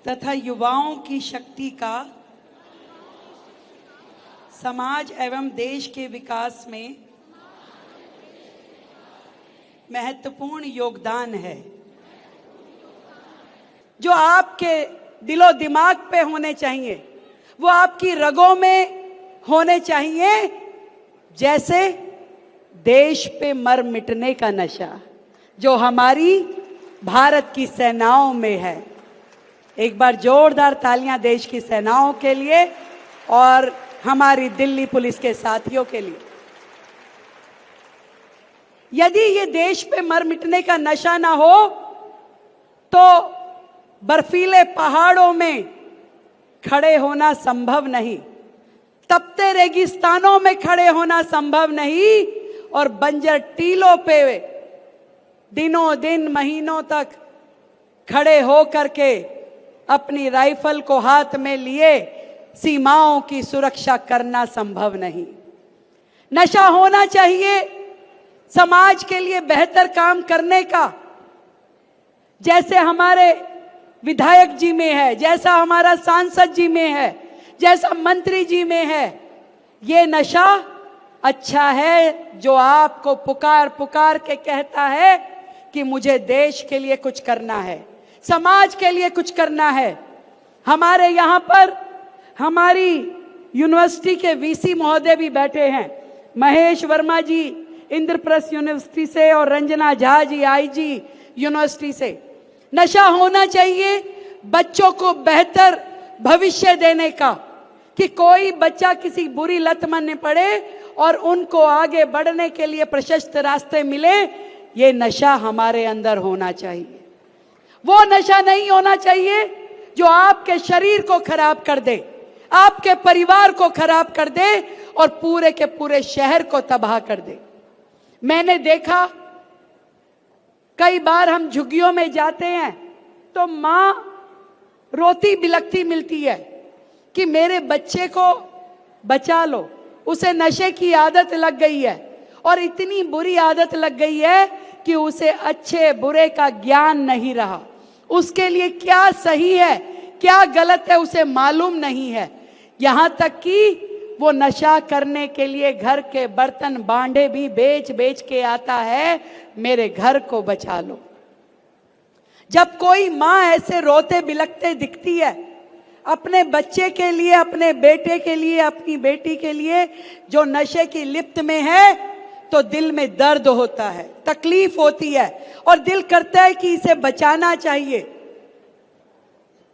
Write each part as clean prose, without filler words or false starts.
तथा युवाओं की शक्ति का समाज एवं देश के विकास में महत्वपूर्ण योगदान है। जो आपके दिलो दिमाग पे होने चाहिए वो आपकी रगों में होने चाहिए, जैसे देश पे मर मिटने का नशा जो हमारी भारत की सेनाओं में है। एक बार जोरदार तालियां देश की सेनाओं के लिए और हमारी दिल्ली पुलिस के साथियों के लिए। यदि ये देश पे मर मिटने का नशा ना हो तो बर्फीले पहाड़ों में खड़े होना संभव नहीं, तपते रेगिस्तानों में खड़े होना संभव नहीं, और बंजर टीलों पे दिनों दिन महीनों तक खड़े हो करके अपनी राइफल को हाथ में लिए सीमाओं की सुरक्षा करना संभव नहीं। नशा होना चाहिए समाज के लिए बेहतर काम करने का, जैसे हमारे विधायक जी में है, जैसा हमारा सांसद जी में है, जैसा मंत्री जी में है। ये नशा अच्छा है जो आपको पुकार पुकार के कहता है कि मुझे देश के लिए कुछ करना है, समाज के लिए कुछ करना है। हमारे यहाँ पर हमारी यूनिवर्सिटी के वीसी महोदय भी बैठे हैं, महेश वर्मा जी इंद्रप्रस्थ यूनिवर्सिटी से और रंजना झा जी आईजी यूनिवर्सिटी से। नशा होना चाहिए बच्चों को बेहतर भविष्य देने का, कि कोई बच्चा किसी बुरी लत में न पड़े और उनको आगे बढ़ने के लिए प्रशस्त रास्ते मिले। ये नशा हमारे अंदर होना चाहिए। वो नशा नहीं होना चाहिए जो आपके शरीर को खराब कर दे, आपके परिवार को खराब कर दे और पूरे के पूरे शहर को तबाह कर दे। मैंने देखा कई बार हम झुग्गियों में जाते हैं तो मां रोती बिलखती मिलती है कि मेरे बच्चे को बचा लो, उसे नशे की आदत लग गई है, और इतनी बुरी आदत लग गई है कि उसे अच्छे बुरे का ज्ञान नहीं रहा। उसके लिए क्या सही है क्या गलत है उसे मालूम नहीं है। यहां तक कि वो नशा करने के लिए घर के बर्तन बांडे भी बेच बेच के आता है, मेरे घर को बचा लो। जब कोई मां ऐसे रोते बिलखते दिखती है अपने बच्चे के लिए, अपने बेटे के लिए, अपनी बेटी के लिए जो नशे की लिप्त में है, तो दिल में दर्द होता है, तकलीफ होती है और दिल करता है कि इसे बचाना चाहिए।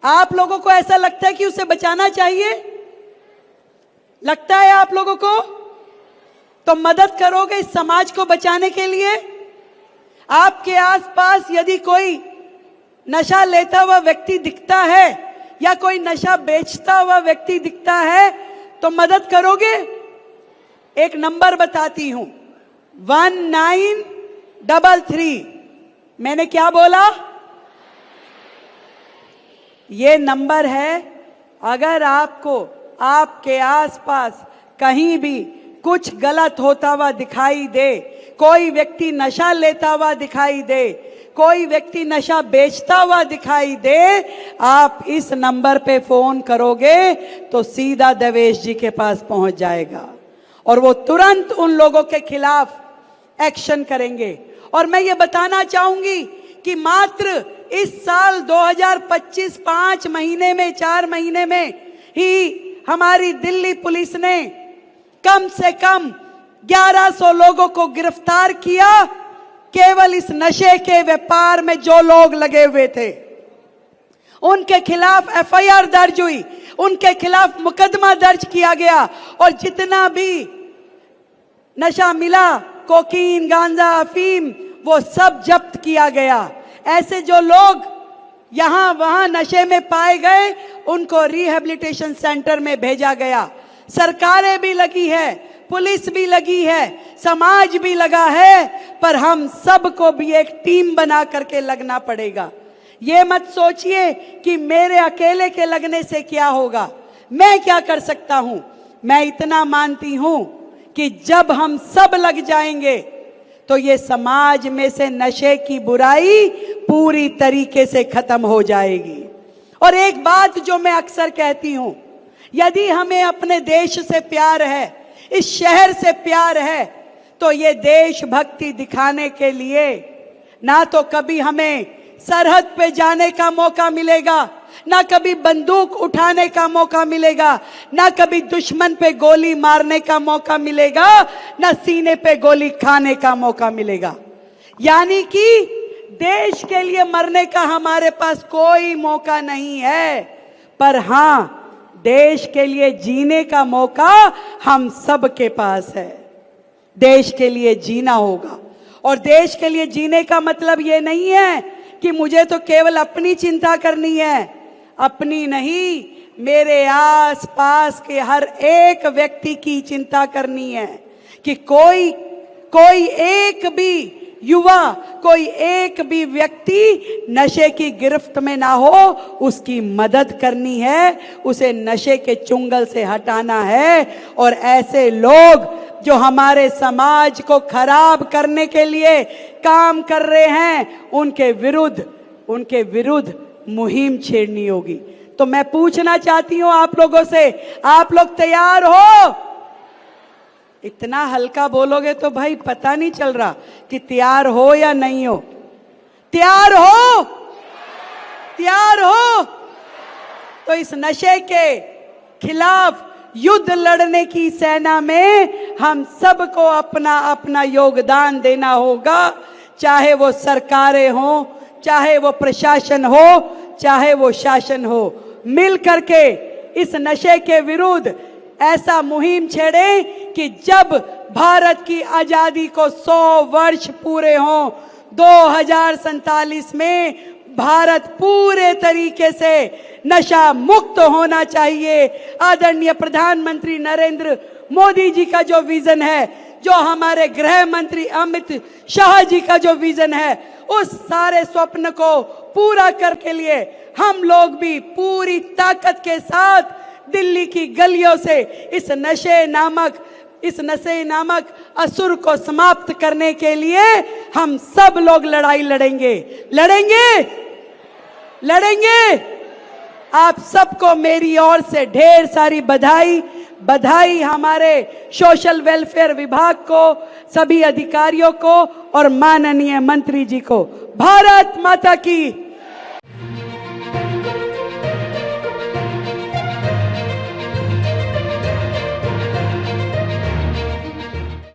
आप लोगों को ऐसा लगता है कि उसे बचाना चाहिए? लगता है आप लोगों को? तो मदद करोगे इस समाज को बचाने के लिए? आपके आसपास यदि कोई नशा लेता हुआ व्यक्ति दिखता है या कोई नशा बेचता हुआ व्यक्ति दिखता है तो मदद करोगे? एक नंबर बताती हूं, 1933। मैंने क्या बोला? ये नंबर है। अगर आपको आपके आसपास कहीं भी कुछ गलत होता हुआ दिखाई दे, कोई व्यक्ति नशा लेता हुआ दिखाई दे, कोई व्यक्ति नशा बेचता हुआ दिखाई दे, आप इस नंबर पे फोन करोगे तो सीधा देवेश जी के पास पहुंच जाएगा और वो तुरंत उन लोगों के खिलाफ एक्शन करेंगे। और मैं ये बताना चाहूंगी कि मात्र इस साल 2025 5 महीने में 4 महीने में ही हमारी दिल्ली पुलिस ने कम से कम 1100 लोगों को गिरफ्तार किया, केवल इस नशे के व्यापार में जो लोग लगे हुए थे। उनके खिलाफ एफआईआर दर्ज हुई, उनके खिलाफ मुकदमा दर्ज किया गया और जितना भी नशा मिला, कोकीन, गांजा, अफीम, वो सब जब्त किया गया। ऐसे जो लोग यहां वहां नशे में पाए गए उनको रिहैबिलिटेशन सेंटर में भेजा गया। सरकारें भी लगी है, पुलिस भी लगी है, समाज भी लगा है, पर हम सबको भी एक टीम बना करके लगना पड़ेगा। ये मत सोचिए कि मेरे अकेले के लगने से क्या होगा, मैं क्या कर सकता हूं। मैं इतना मानती हूं कि जब हम सब लग जाएंगे तो ये समाज में से नशे की बुराई पूरी तरीके से खत्म हो जाएगी और एक बात जो मैं अक्सर कहती हूं, यदि हमें अपने देश से प्यार है, इस शहर से प्यार है, तो ये देशभक्ति दिखाने के लिए ना तो कभी हमें सरहद पे जाने का मौका मिलेगा, ना कभी बंदूक उठाने का मौका मिलेगा, ना कभी दुश्मन पे गोली मारने का मौका मिलेगा, ना सीने पे गोली खाने का मौका मिलेगा। यानी कि देश के लिए मरने का हमारे पास कोई मौका नहीं है, पर हां, देश के लिए जीने का मौका हम सब के पास है। देश के लिए जीना होगा, और देश के लिए जीने का मतलब ये नहीं है कि मुझे तो केवल अपनी चिंता करनी है। अपनी नहीं, मेरे आस पास के हर एक व्यक्ति की चिंता करनी है कि कोई एक भी युवा, कोई एक भी व्यक्ति नशे की गिरफ्त में ना हो, उसकी मदद करनी है, उसे नशे के चुंगल से हटाना है। और ऐसे लोग जो हमारे समाज को खराब करने के लिए काम कर रहे हैं, उनके विरुद्ध मुहिम छेड़नी होगी। तो मैं पूछना चाहती हूं आप लोगों से, आप लोग तैयार हो? इतना हल्का बोलोगे तो भाई पता नहीं चल रहा कि तैयार हो या नहीं हो। तैयार हो? तैयार हो? तो इस नशे के खिलाफ युद्ध लड़ने की सेना में हम सबको अपना अपना योगदान देना होगा, चाहे वो सरकारें हो, चाहे वो प्रशासन हो, चाहे वो शासन हो। मिल करके इस नशे के विरुद्ध ऐसा मुहिम छेड़े कि जब भारत की आजादी को 100 वर्ष पूरे हों, 2047 में भारत पूरे तरीके से नशा मुक्त होना चाहिए। आदरणीय प्रधानमंत्री नरेंद्र मोदी जी का जो विजन है, जो हमारे गृह मंत्री अमित शाह जी का जो विजन है, उस सारे स्वप्न को पूरा करने के लिए हम लोग भी पूरी ताकत के साथ दिल्ली की गलियों से इस नशे नामक असुर को समाप्त करने के लिए हम सब लोग लड़ाई लड़ेंगे। आप सबको मेरी ओर से ढेर सारी बधाई हमारे सोशल वेलफेयर विभाग को, सभी अधिकारियों को और माननीय मंत्री जी को। भारत माता की